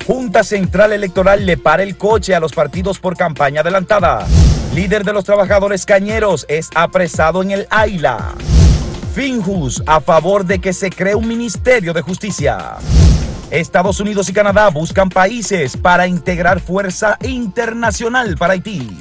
Junta Central Electoral le para el coche a los partidos por campaña adelantada. Líder de los trabajadores cañeros es apresado en el Aila. Finjus a favor de que se cree un Ministerio de Justicia. Estados Unidos y Canadá buscan países para integrar fuerza internacional para Haití.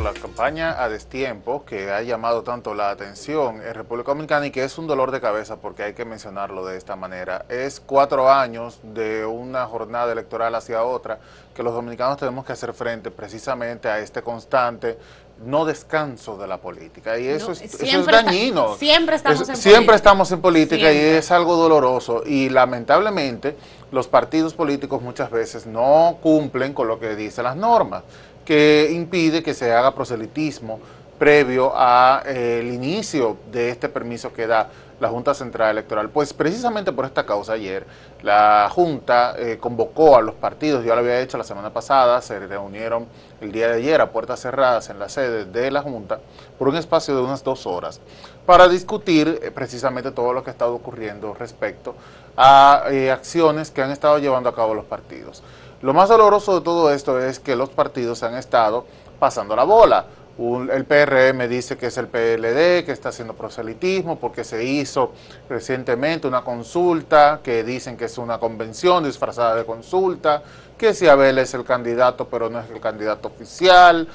La campaña a destiempo que ha llamado tanto la atención en República Dominicana y que es un dolor de cabeza porque hay que mencionarlo de esta manera, es 4 años de una jornada electoral hacia otra que los dominicanos tenemos que hacer frente precisamente a este constante no descanso de la política y eso, eso es dañino. Siempre estamos en siempre estamos en política siempre. Y es algo doloroso y lamentablemente los partidos políticos muchas veces no cumplen con lo que dicen las normas, que impide que se haga proselitismo previo a el inicio de este permiso que da la Junta Central Electoral. Pues precisamente por esta causa ayer la Junta convocó a los partidos, yo lo había hecho la semana pasada, se reunieron el día de ayer a puertas cerradas en la sede de la Junta por un espacio de unas 2 horas para discutir precisamente todo lo que ha estado ocurriendo respecto a acciones que han estado llevando a cabo los partidos. Lo más doloroso de todo esto es que los partidos han estado pasando la bola. El PRM dice que es el PLD, que está haciendo proselitismo porque se hizo recientemente una consulta, que dicen que es una convención disfrazada de consulta, que si Abel es el candidato pero no es el candidato oficial,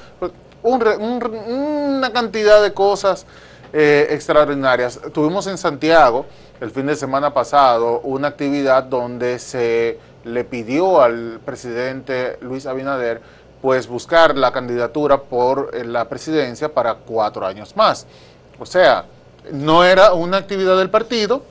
una cantidad de cosas extraordinarias. Tuvimos en Santiago el fin de semana pasado una actividad donde se le pidió al presidente Luis Abinader pues buscar la candidatura por la presidencia para 4 años más. O sea, no era una actividad del partido,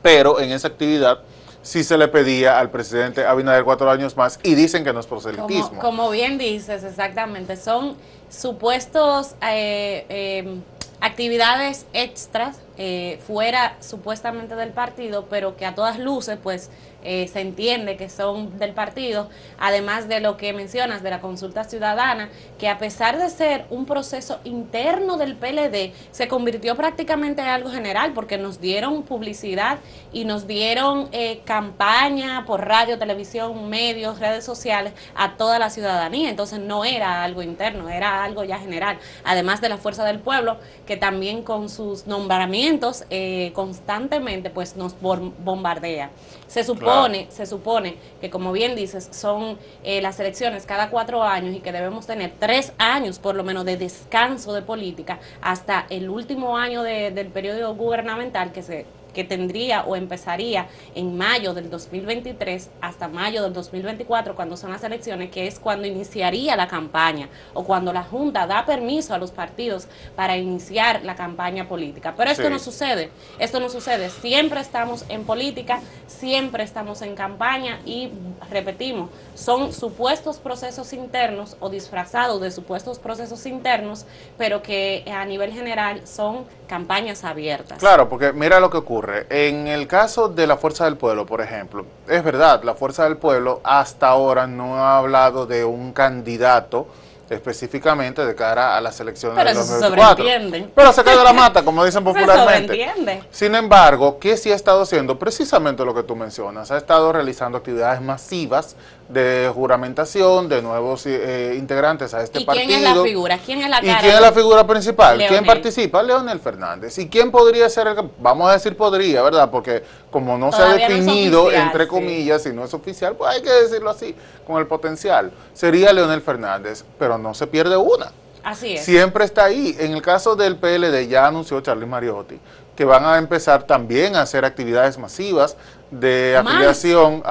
pero en esa actividad sí se le pedía al presidente Abinader 4 años más y dicen que no es proselitismo. Como bien dices, exactamente, son supuestos actividades extras fuera supuestamente del partido, pero que a todas luces pues se entiende que son del partido, además de lo que mencionas de la consulta ciudadana, que a pesar de ser un proceso interno del PLD, se convirtió prácticamente en algo general, porque nos dieron publicidad y nos dieron campaña por radio, televisión, medios, redes sociales a toda la ciudadanía. Entonces no era algo interno, era algo ya general, además de la Fuerza del Pueblo, que también con sus nombramientos constantemente pues nos bombardea. Se supone que, como bien dices, son las elecciones cada 4 años y que debemos tener 3 años por lo menos de descanso de política hasta el último año del periodo gubernamental que tendría o empezaría en mayo del 2023 hasta mayo del 2024, cuando son las elecciones, que es cuando iniciaría la campaña o cuando la Junta da permiso a los partidos para iniciar la campaña política. Pero esto no sucede, siempre estamos en política, siempre estamos en campaña y repetimos, son supuestos procesos internos o disfrazados de supuestos procesos internos, pero que a nivel general son campañas abiertas. Claro, porque mira lo que ocurre. En el caso de la Fuerza del Pueblo, por ejemplo, es verdad, la Fuerza del Pueblo hasta ahora no ha hablado de un candidato específicamente de cara a las elecciones pero de eso 2024. Pero se cae de la mata, como dicen popularmente. Sin embargo, ¿qué sí ha estado haciendo? Precisamente lo que tú mencionas, ha estado realizando actividades masivas de juramentación de nuevos integrantes a este partido. ¿Quién es la figura? ¿Quién es la cara? ¿Y quién es la figura principal? Leonel. ¿Quién participa? Leonel Fernández. ¿Y quién podría ser? Vamos a decir podría, ¿verdad? Porque como no todavía se ha definido, no oficial, entre comillas, y no es oficial, pues hay que decirlo así, con el potencial. Sería Leonel Fernández, pero no se pierde una. Así es. Siempre está ahí. En el caso del PLD, ya anunció Charly Mariotti que van a empezar también a hacer actividades masivas de afiliación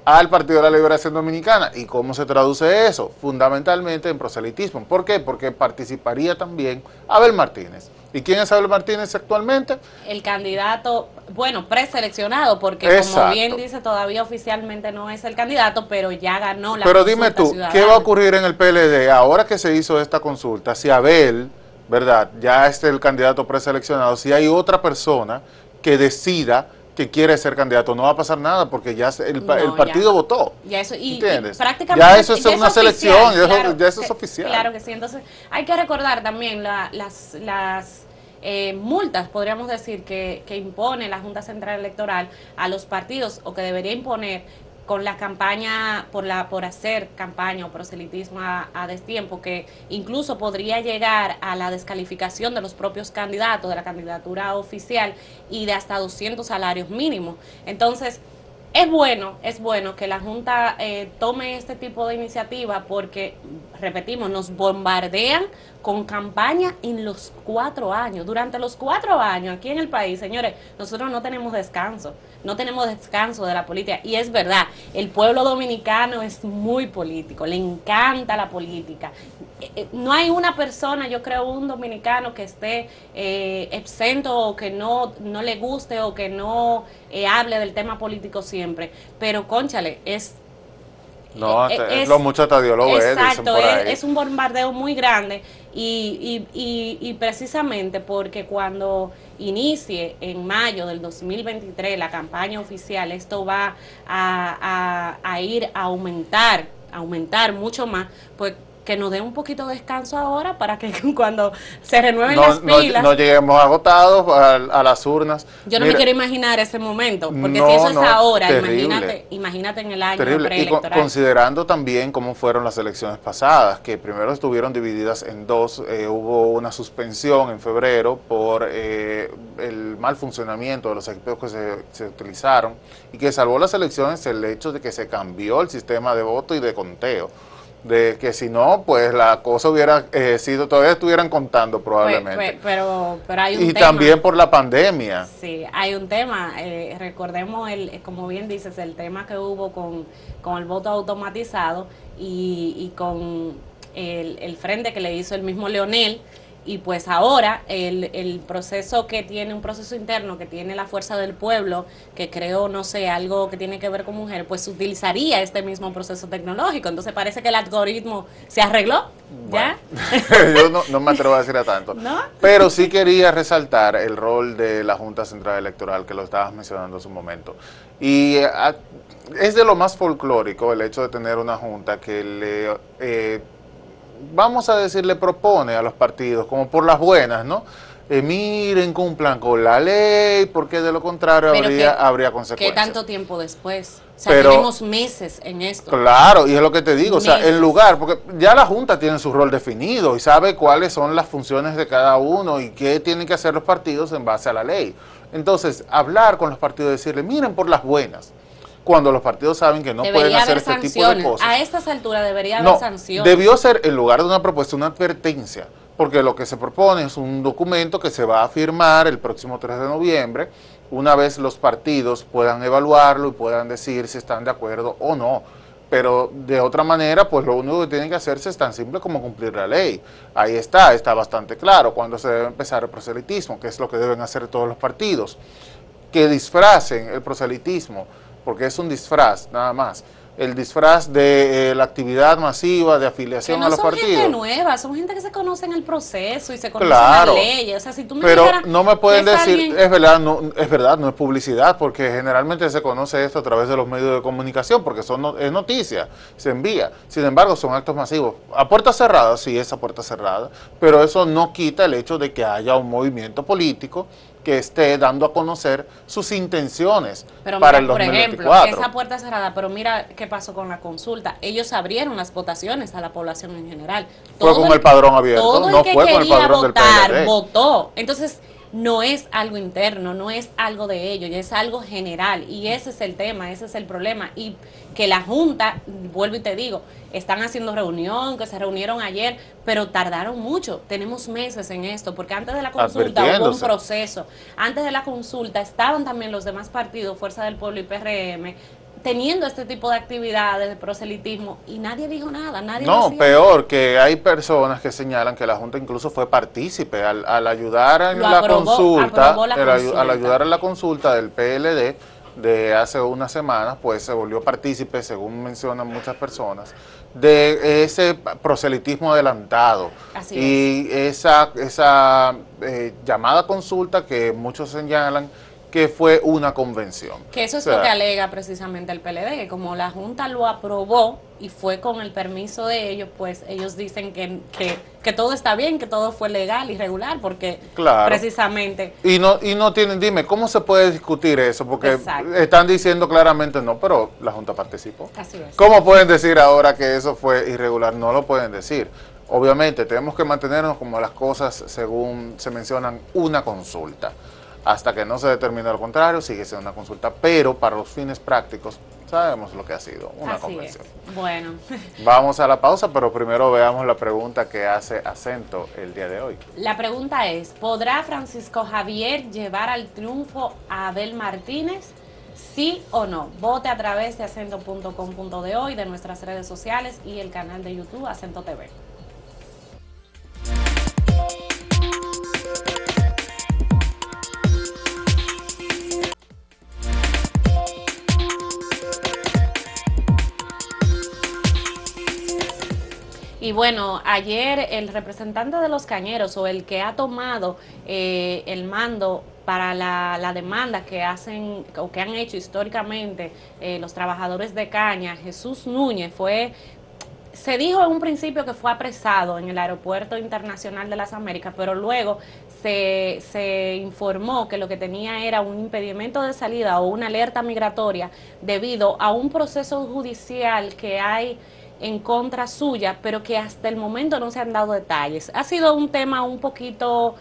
al Partido de la Liberación Dominicana. ¿Y cómo se traduce eso? Fundamentalmente en proselitismo. ¿Por qué? Porque participaría también Abel Martínez. ¿Y quién es Abel Martínez actualmente? El candidato, bueno, preseleccionado, porque como bien dice, todavía oficialmente no es el candidato, pero ya ganó la Pero dime tú, ciudadana. ¿qué va a ocurrir en el PLD ahora que se hizo esta consulta? Si Abel, ¿verdad?, ya es el candidato preseleccionado, si hay otra persona que decida que quiere ser candidato, no va a pasar nada porque ya el No, partido ya. votó. Ya eso, y ¿Entiendes? prácticamente Ya eso es ya una oficial, selección, claro, ya eso es oficial. Claro que sí. Entonces, hay que recordar también las multas, podríamos decir, que impone la Junta Central Electoral a los partidos, o que debería imponer con la campaña, por hacer campaña o proselitismo a destiempo, que incluso podría llegar a la descalificación de los propios candidatos, de la candidatura oficial, y de hasta 200 salarios mínimos. Entonces, es bueno que la Junta tome este tipo de iniciativa porque, repetimos, nos bombardean con campaña en los 4 años. Durante los 4 años aquí en el país, señores, nosotros no tenemos descanso de la política. Y es verdad, el pueblo dominicano es muy político, le encanta la política. No hay una persona, yo creo, un dominicano que esté exento o que no le guste o que no hable del tema político siempre. Pero, cónchale, No, los muchos tadiólogos exacto, es un bombardeo muy grande y precisamente porque cuando inicie en mayo del 2023 la campaña oficial, esto va a ir a aumentar mucho más, pues que nos dé un poquito de descanso ahora para que cuando se renueven las pilas. No lleguemos agotados a las urnas. Yo no me quiero imaginar ese momento, porque si eso es ahora, imagínate en el año preelectoral. Y considerando también cómo fueron las elecciones pasadas, que primero estuvieron divididas en dos, hubo una suspensión en febrero por el mal funcionamiento de los equipos que se utilizaron, y que salvó las elecciones el hecho de que se cambió el sistema de voto y de conteo. De que si no, pues la cosa hubiera todavía estuvieran contando probablemente. Pero hay un tema. Y también por la pandemia. Sí, hay un tema. Recordemos, como bien dices, el tema que hubo con el voto automatizado y con el frente que le hizo el mismo Leonel. Y pues ahora el proceso que tiene, un proceso interno que tiene la Fuerza del Pueblo, que creo, no sé, algo que tiene que ver con mujer, pues utilizaría este mismo proceso tecnológico. Entonces parece que el algoritmo se arregló, ¿ya? Bueno, yo no me atrevo a decir a tanto. ¿No? Pero sí quería resaltar el rol de la Junta Central Electoral, que lo estabas mencionando hace un momento. Y es de lo más folclórico el hecho de tener una Junta que vamos a decir, le propone a los partidos, como por las buenas, ¿no? Miren, cumplan con la ley, porque de lo contrario habría consecuencias. ¿Qué tanto tiempo después? O sea, tenemos meses en esto. Claro, y es lo que te digo, meses. O sea, en lugar, porque ya la Junta tiene su rol definido y sabe cuáles son las funciones de cada uno y qué tienen que hacer los partidos en base a la ley. Entonces, hablar con los partidos y decirle, miren por las buenas, cuando los partidos saben que no pueden hacer este tipo de cosas. A estas alturas debería haber sanciones. Debió ser, en lugar de una propuesta, una advertencia, porque lo que se propone es un documento que se va a firmar el próximo 3 de noviembre, una vez los partidos puedan evaluarlo y puedan decir si están de acuerdo o no. Pero de otra manera, pues lo único que tienen que hacerse es tan simple como cumplir la ley. Ahí está bastante claro cuándo se debe empezar el proselitismo, que es lo que deben hacer todos los partidos. Que disfracen el proselitismo, porque es un disfraz, nada más. El disfraz de la actividad masiva de afiliación a los partidos. Que no son gente nueva, son gente que se conoce en el proceso y se conocen las leyes. O sea, si tú me dijeras, no me pueden decir, es verdad, no es publicidad, porque generalmente se conoce esto a través de los medios de comunicación, porque es noticia, se envía. Sin embargo, son actos masivos. A puerta cerrada, sí es a puerta cerrada, pero eso no quita el hecho de que haya un movimiento político que esté dando a conocer sus intenciones para el 2024. Por ejemplo, esa puerta cerrada, pero mira qué pasó con la consulta. Ellos abrieron las votaciones a la población en general. Fue con el padrón abierto, no fue con el padrón del PLD. Votó. Entonces, no es algo interno, no es algo de ellos, es algo general. Y ese es el tema, ese es el problema. Y que la Junta, vuelvo y te digo, están haciendo reunión, que se reunieron ayer, pero tardaron mucho. Tenemos meses en esto, porque antes de la consulta hubo un proceso. Antes de la consulta estaban también los demás partidos, Fuerza del Pueblo y PRM, teniendo este tipo de actividades de proselitismo, y nadie dijo nada, peor, que hay personas que señalan que la Junta incluso fue partícipe al ayudar en la consulta, al ayudar en la consulta del PLD de hace unas semanas, pues se volvió partícipe, según mencionan muchas personas, de ese proselitismo adelantado. Así esa llamada consulta que muchos señalan que fue una convención. Que eso es O sea, lo que alega precisamente el PLD, que como la Junta lo aprobó y fue con el permiso de ellos, pues ellos dicen que todo está bien, que todo fue legal y regular, porque claro. precisamente... Y no tienen, dime, ¿cómo se puede discutir eso? Porque Exacto. están diciendo claramente no, pero la Junta participó. Así es. ¿Cómo pueden decir ahora que eso fue irregular? No lo pueden decir. Obviamente tenemos que mantenernos como las cosas según se mencionan, una consulta. Hasta que no se determine lo contrario, sigue siendo una consulta, pero para los fines prácticos sabemos lo que ha sido una Así convención. es. Bueno. Vamos a la pausa, pero primero veamos la pregunta que hace Acento el día de hoy. La pregunta es, ¿podrá Francisco Javier llevar al triunfo a Abel Martínez? ¿Sí o no? Vote a través de acento.com.de hoy, de nuestras redes sociales y el canal de YouTube Acento TV. Y bueno, ayer el representante de los cañeros o el que ha tomado el mando para la demanda que hacen o que han hecho históricamente los trabajadores de caña, Jesús Núñez, se dijo en un principio que fue apresado en el Aeropuerto Internacional de las Américas, pero luego se informó que lo que tenía era un impedimento de salida o una alerta migratoria debido a un proceso judicial que hay en contra suya, pero que hasta el momento no se han dado detalles. Ha sido un tema un poquito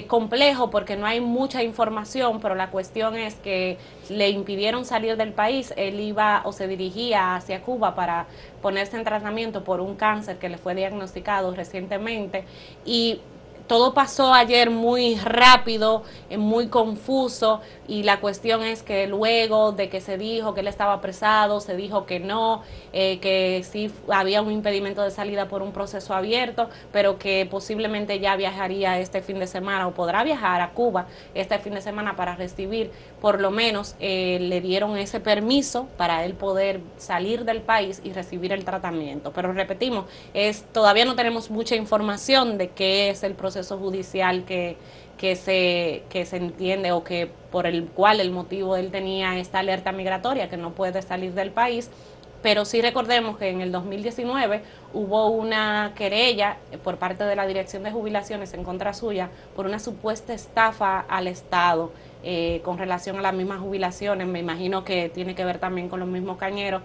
complejo porque no hay mucha información, pero la cuestión es que le impidieron salir del país. Él iba o se dirigía hacia Cuba para ponerse en tratamiento por un cáncer que le fue diagnosticado recientemente, y todo pasó ayer muy rápido, muy confuso, y la cuestión es que luego de que se dijo que él estaba apresado, se dijo que no, que sí había un impedimento de salida por un proceso abierto, pero que posiblemente ya viajaría este fin de semana o podrá viajar a Cuba este fin de semana para recibir, por lo menos le dieron ese permiso para él poder salir del país y recibir el tratamiento. Pero repetimos, todavía no tenemos mucha información de qué es el proceso judicial que se entiende o que por el cual el motivo él tenía esta alerta migratoria, que no puede salir del país. Pero sí recordemos que en el 2019 hubo una querella por parte de la Dirección de Jubilaciones en contra suya por una supuesta estafa al Estado con relación a las mismas jubilaciones. Me imagino que tiene que ver también con los mismos cañeros.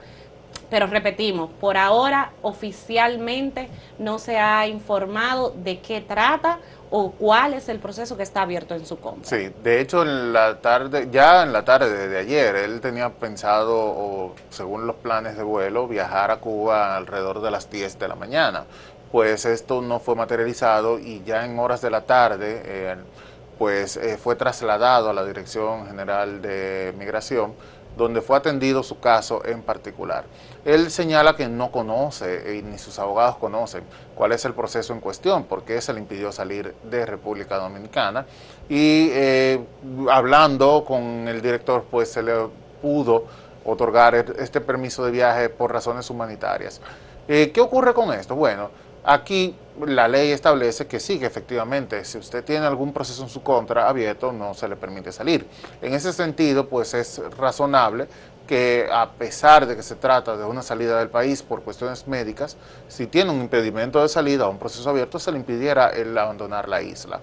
Pero repetimos, por ahora oficialmente no se ha informado de qué trata o cuál es el proceso que está abierto en su contra. Sí, de hecho ya en la tarde de ayer, él tenía pensado, o según los planes de vuelo, viajar a Cuba alrededor de las 10 de la mañana. Pues esto no fue materializado y ya en horas de la tarde, fue trasladado a la Dirección General de Migración, donde fue atendido su caso en particular. Él señala que no conoce, ni sus abogados conocen, cuál es el proceso en cuestión, por qué se le impidió salir de República Dominicana, y hablando con el director, pues se le pudo otorgar este permiso de viaje por razones humanitarias. ¿Qué ocurre con esto? Bueno, aquí la ley establece que sí, que efectivamente, si usted tiene algún proceso en su contra abierto, no se le permite salir. En ese sentido, pues es razonable que, a pesar de que se trata de una salida del país por cuestiones médicas, si tiene un impedimento de salida o un proceso abierto, se le impidiera el abandonar la isla.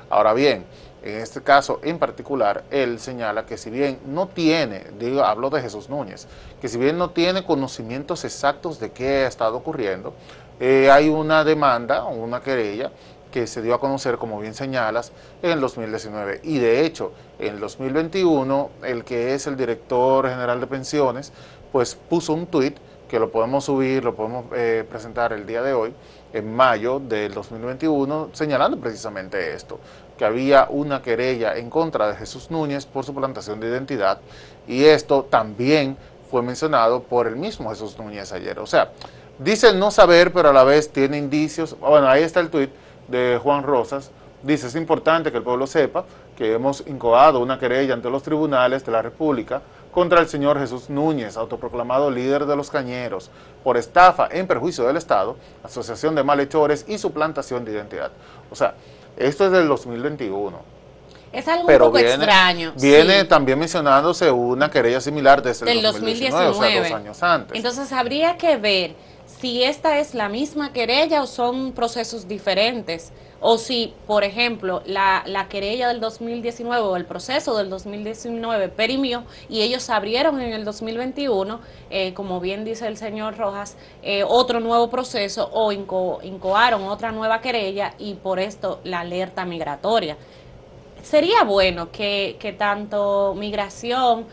Ahora bien, en este caso en particular, él señala que si bien no tiene, hablo de Jesús Núñez, que si bien no tiene conocimientos exactos de qué ha estado ocurriendo, hay una demanda o una querella que se dio a conocer, como bien señalas, en el 2019. Y de hecho, en el 2021, el que es el director general de pensiones, pues puso un tuit que lo podemos subir, lo podemos presentar el día de hoy, en mayo del 2021, señalando precisamente esto, que había una querella en contra de Jesús Núñez por suplantación de identidad, y esto también fue mencionado por el mismo Jesús Núñez ayer. O sea, dice no saber, pero a la vez tiene indicios. Bueno, ahí está el tuit de Juan Rosas. Dice, es importante que el pueblo sepa que hemos incoado una querella ante los tribunales de la República contra el señor Jesús Núñez, autoproclamado líder de los cañeros, por estafa en perjuicio del Estado, asociación de malhechores y suplantación de identidad. O sea, esto es del 2021. Es algo un pero poco extraño. Viene sí. también mencionándose una querella similar desde el Del 2019, o sea, 2 años antes. Entonces habría que ver si esta es la misma querella o son procesos diferentes. O si, por ejemplo, la querella del 2019 o el proceso del 2019 perimió y ellos abrieron en el 2021, como bien dice el señor Rojas, otro nuevo proceso o incoaron otra nueva querella y por esto la alerta migratoria. Sería bueno que tanto migración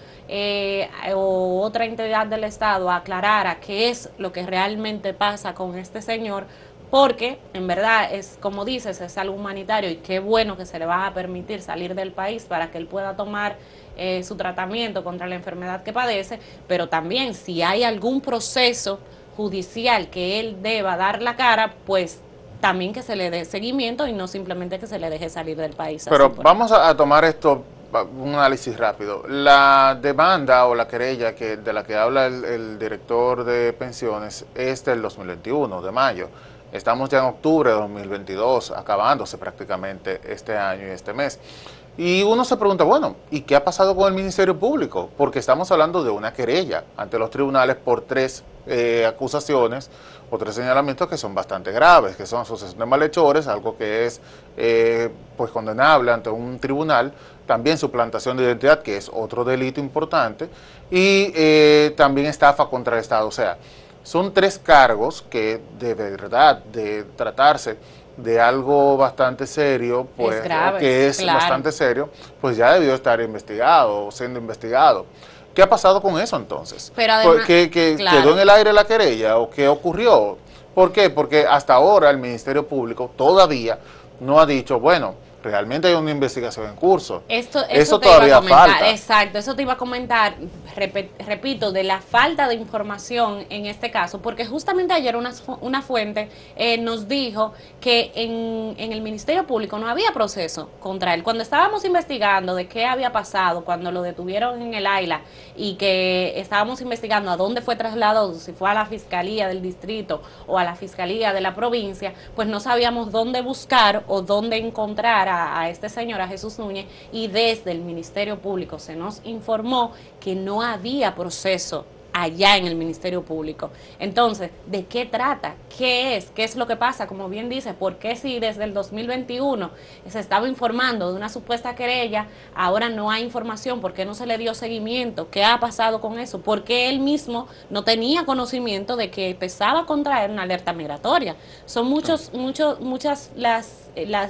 o otra entidad del Estado aclarara qué es lo que realmente pasa con este señor, porque en verdad es, como dices, es algo humanitario y qué bueno que se le va a permitir salir del país para que él pueda tomar su tratamiento contra la enfermedad que padece, pero también si hay algún proceso judicial que él deba dar la cara, pues también que se le dé seguimiento y no simplemente que se le deje salir del país. Pero Así vamos a tomar esto, un análisis rápido. La demanda o la querella de la que habla el director de pensiones es del 2021, de mayo. Estamos ya en octubre de 2022, acabándose prácticamente este año y este mes. Y uno se pregunta, bueno, ¿y qué ha pasado con el Ministerio Público? Porque estamos hablando de una querella ante los tribunales por 3 acusaciones o 3 señalamientos que son bastante graves, que son asociación de malhechores, algo que es pues condenable ante un tribunal, también suplantación de identidad, que es otro delito importante, y también estafa contra el Estado. O sea, son 3 cargos que de verdad, de tratarse de algo bastante serio, pues, es grave, que es claro. bastante serio, pues ya debió estar investigado o siendo investigado. ¿Qué ha pasado con eso entonces? Pero además, claro, ¿Quedó en el aire la querella o qué ocurrió? ¿Por qué? Porque hasta ahora el Ministerio Público todavía no ha dicho, bueno, realmente hay una investigación en curso. Eso todavía falta. Exacto, eso te iba a comentar, repito, de la falta de información en este caso, porque justamente ayer una fuente nos dijo que en el Ministerio Público no había proceso contra él. Cuando estábamos investigando de qué había pasado, cuando lo detuvieron en el Aila y que estábamos investigando a dónde fue trasladado, si fue a la Fiscalía del Distrito o a la Fiscalía de la provincia, pues no sabíamos dónde buscar o dónde encontrar a este señor, a Jesús Núñez, y desde el Ministerio Público se nos informó que no había proceso allá en el Ministerio Público. Entonces, ¿de qué trata? ¿Qué es? ¿Qué es lo que pasa? Como bien dice, ¿por qué si desde el 2021 se estaba informando de una supuesta querella, ahora no hay información? ¿Por qué no se le dio seguimiento? ¿Qué ha pasado con eso? ¿Por qué él mismo no tenía conocimiento de que empezaba a contraer una alerta migratoria? Son muchos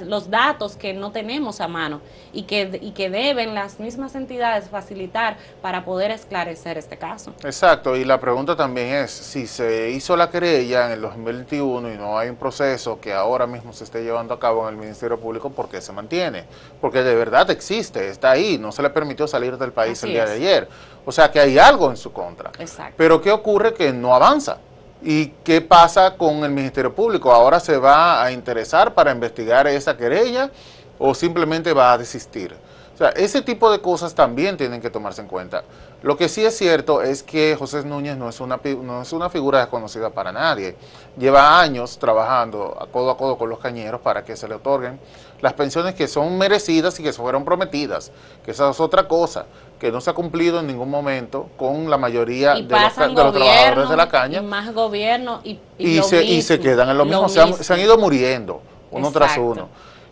los datos que no tenemos a mano y que deben las mismas entidades facilitar para poder esclarecer este caso. Exacto, y la pregunta también es, si se hizo la querella en el 2021 y no hay un proceso que ahora mismo se esté llevando a cabo en el Ministerio Público, ¿por qué se mantiene? Porque de verdad existe, está ahí, no se le permitió salir del país el día de ayer. O sea que hay algo en su contra. Exacto. Pero ¿qué ocurre? Que no avanza. ¿Y qué pasa con el Ministerio Público? ¿Ahora se va a interesar para investigar esa querella o simplemente va a desistir? O sea, ese tipo de cosas también tienen que tomarse en cuenta. Lo que sí es cierto es que José Núñez no es una figura desconocida para nadie. Lleva años trabajando a codo con los cañeros para que se le otorguen las pensiones que son merecidas y que fueron prometidas, que esa es otra cosa, que no se ha cumplido en ningún momento con la mayoría de los trabajadores de la caña. Y más gobierno y se quedan en lo mismo, se han ido muriendo uno tras uno.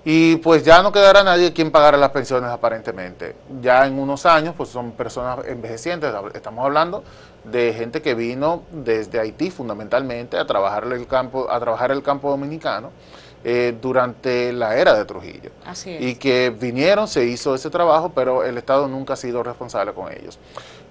Y pues ya no quedará nadie quien pagara las pensiones aparentemente. Ya en unos años pues son personas envejecientes, estamos hablando de gente que vino desde Haití fundamentalmente a trabajar el campo dominicano durante la era de Trujillo. Así es. Y que vinieron, se hizo ese trabajo, pero el Estado nunca ha sido responsable con ellos.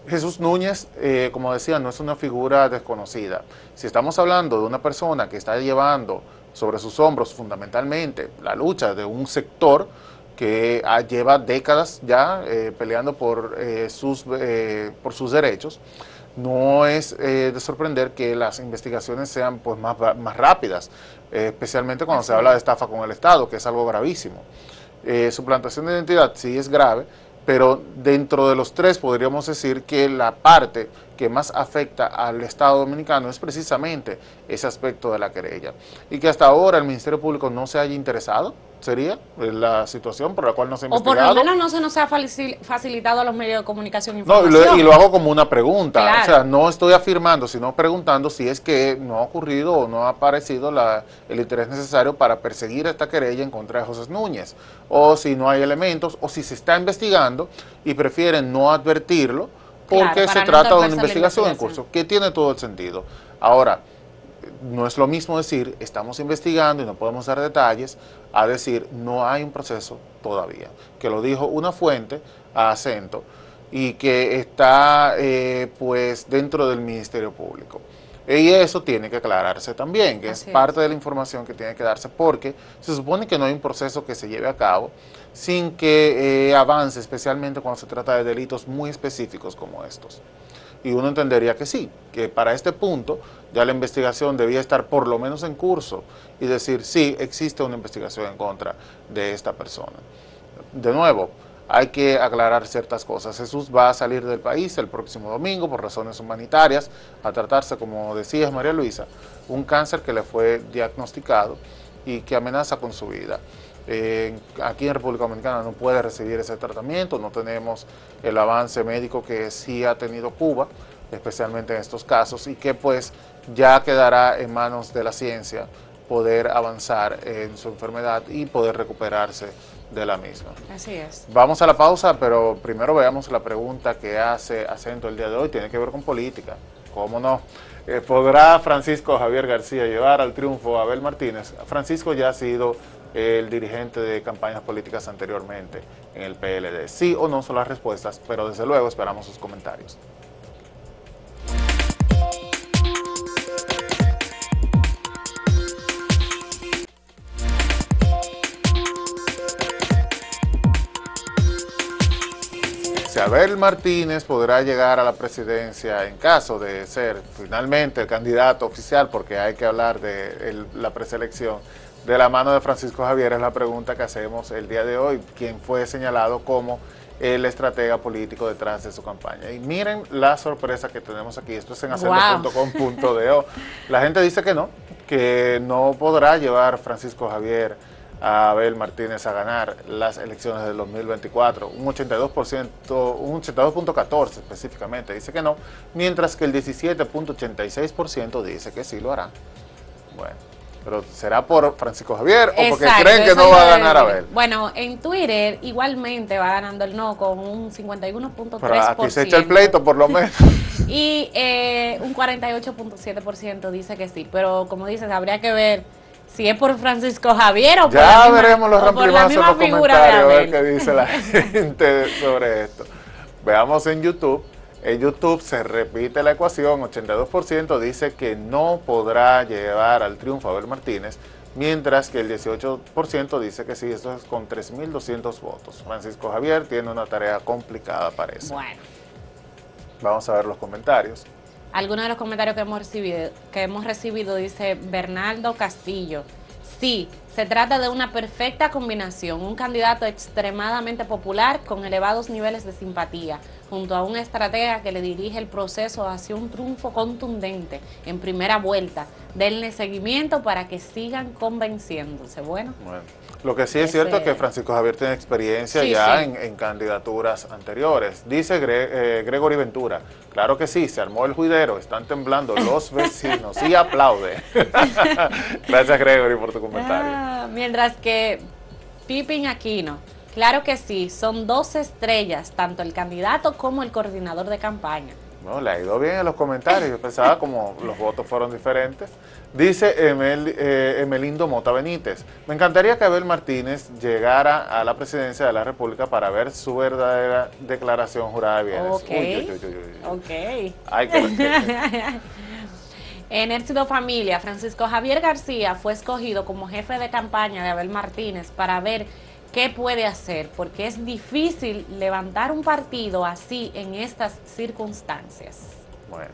Jesús Núñez, como decía, no es una figura desconocida. Si estamos hablando de una persona que está llevando sobre sus hombros fundamentalmente la lucha de un sector que lleva décadas ya peleando por sus derechos, no es de sorprender que las investigaciones sean pues más rápidas, especialmente cuando se habla de estafa con el Estado, que es algo gravísimo. Suplantación de identidad sí es grave, pero dentro de los 3 podríamos decir que la parte que más afecta al Estado dominicano es precisamente ese aspecto de la querella. Y que hasta ahora el Ministerio Público no se haya interesado sería la situación por la cual no se ha O por investigado. lo menos no se nos ha facilitado a los medios de comunicación No, información. y lo hago como una pregunta, Claro. o sea, no estoy afirmando, sino preguntando si es que no ha ocurrido o no ha aparecido el interés necesario para perseguir esta querella en contra de José Núñez, o si no hay elementos, o si se está investigando y prefieren no advertirlo porque Claro, para se no trata de una entorpecer la investigación en investigación. curso, que tiene todo el sentido. Ahora, no es lo mismo decir estamos investigando y no podemos dar detalles a decir no hay un proceso todavía, que lo dijo una fuente a acento y que está pues dentro del Ministerio Público. Y eso tiene que aclararse también, que es parte de la información que tiene que darse, porque se supone que no hay un proceso que se lleve a cabo sin que avance, especialmente cuando se trata de delitos muy específicos como estos. Y uno entendería que sí, que para este punto ya la investigación debía estar por lo menos en curso y decir, sí, existe una investigación en contra de esta persona. De nuevo, hay que aclarar ciertas cosas. Jesús va a salir del país el próximo domingo por razones humanitarias, a tratarse, como decías María Luisa, un cáncer que le fue diagnosticado y que amenaza con su vida. Aquí en República Dominicana no puede recibir ese tratamiento, no tenemos el avance médico que sí ha tenido Cuba, especialmente en estos casos, y que pues ya quedará en manos de la ciencia poder avanzar en su enfermedad y poder recuperarse de la misma. Así es. Vamos a la pausa, pero primero veamos la pregunta que hace Acento el día de hoy, tiene que ver con política, ¿cómo no? ¿Podrá Francisco Javier García llevar al triunfo a Abel Martínez? Francisco ya ha sido el dirigente de campañas políticas anteriormente en el PLD. Sí o no son las respuestas, pero desde luego esperamos sus comentarios. Si Abel Martínez podrá llegar a la presidencia en caso de ser finalmente el candidato oficial, porque hay que hablar de la preselección, de la mano de Francisco Javier, es la pregunta que hacemos el día de hoy, quien fue señalado como el estratega político detrás de su campaña. Y miren la sorpresa que tenemos aquí, esto es en acento.com.do. La gente dice que no podrá llevar Francisco Javier a Abel Martínez a ganar las elecciones del 2024, un 82%, un 82.14 específicamente dice que no, mientras que el 17.86% dice que sí lo hará. Bueno, pero ¿será por Francisco Javier o porque creen que no va a ganar Abel? Bueno, en Twitter igualmente va ganando el no con un 51.3%. Pero aquí se echa el pleito por lo menos. Y un 48.7% dice que sí, pero como dices, habría que ver si es por Francisco Javier o ya por veremos los ramplimazos en los comentarios, a ver qué dice la gente gente sobre esto. Veamos en YouTube. En YouTube se repite la ecuación, 82% dice que no podrá llevar al triunfo a Abel Martínez, mientras que el 18% dice que sí, esto es con 3.200 votos. Francisco Javier tiene una tarea complicada, parece. Bueno. Vamos a ver los comentarios. Algunos de los comentarios que hemos recibido dice Bernardo Castillo. Sí, se trata de una perfecta combinación, un candidato extremadamente popular con elevados niveles de simpatía, junto a un estratega que le dirige el proceso hacia un triunfo contundente en primera vuelta. Denle seguimiento para que sigan convenciéndose. Bueno, lo que sí es cierto es que Francisco Javier tiene experiencia en candidaturas anteriores. Dice Gregory Ventura, claro que sí, se armó el juidero, están temblando los vecinos y aplaude. Gracias Gregory por tu comentario. Mientras que Pipin Aquino, claro que sí, son 2 estrellas, tanto el candidato como el coordinador de campaña. No, le ha ido bien en los comentarios, yo pensaba como los votos fueron diferentes. Dice Emelindo Mota Benítez, me encantaría que Abel Martínez llegara a la presidencia de la República para ver su verdadera declaración jurada de bienes. Ok. Ay, qué En Éxito Familia, Francisco Javier García fue escogido como jefe de campaña de Abel Martínez para ver qué puede hacer, porque es difícil levantar un partido así en estas circunstancias. Bueno,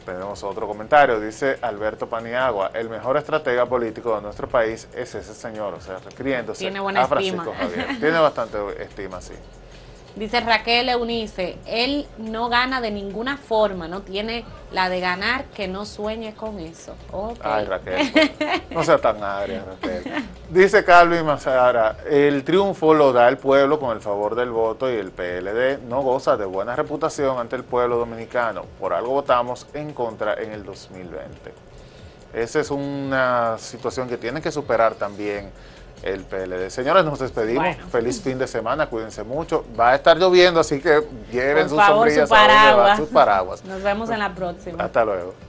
tenemos otro comentario, dice Alberto Paniagua, el mejor estratega político de nuestro país es ese señor, o sea, refiriéndose a Francisco Javier. Tiene bastante estima, sí. Dice Raquel Eunice, él no gana de ninguna forma, no tiene la de ganar, que no sueñe con eso. Okay. Ay, Raquel, no sea tan agria, Raquel. Dice Calvin Mazara, el triunfo lo da el pueblo con el favor del voto y el PLD no goza de buena reputación ante el pueblo dominicano. Por algo votamos en contra en el 2020. Esa es una situación que tiene que superar también el PLD. Señores, nos despedimos. Bueno. Feliz fin de semana, cuídense mucho. Va a estar lloviendo, así que lleven sus sombrillas, sus paraguas. Nos vemos en la próxima. Hasta luego.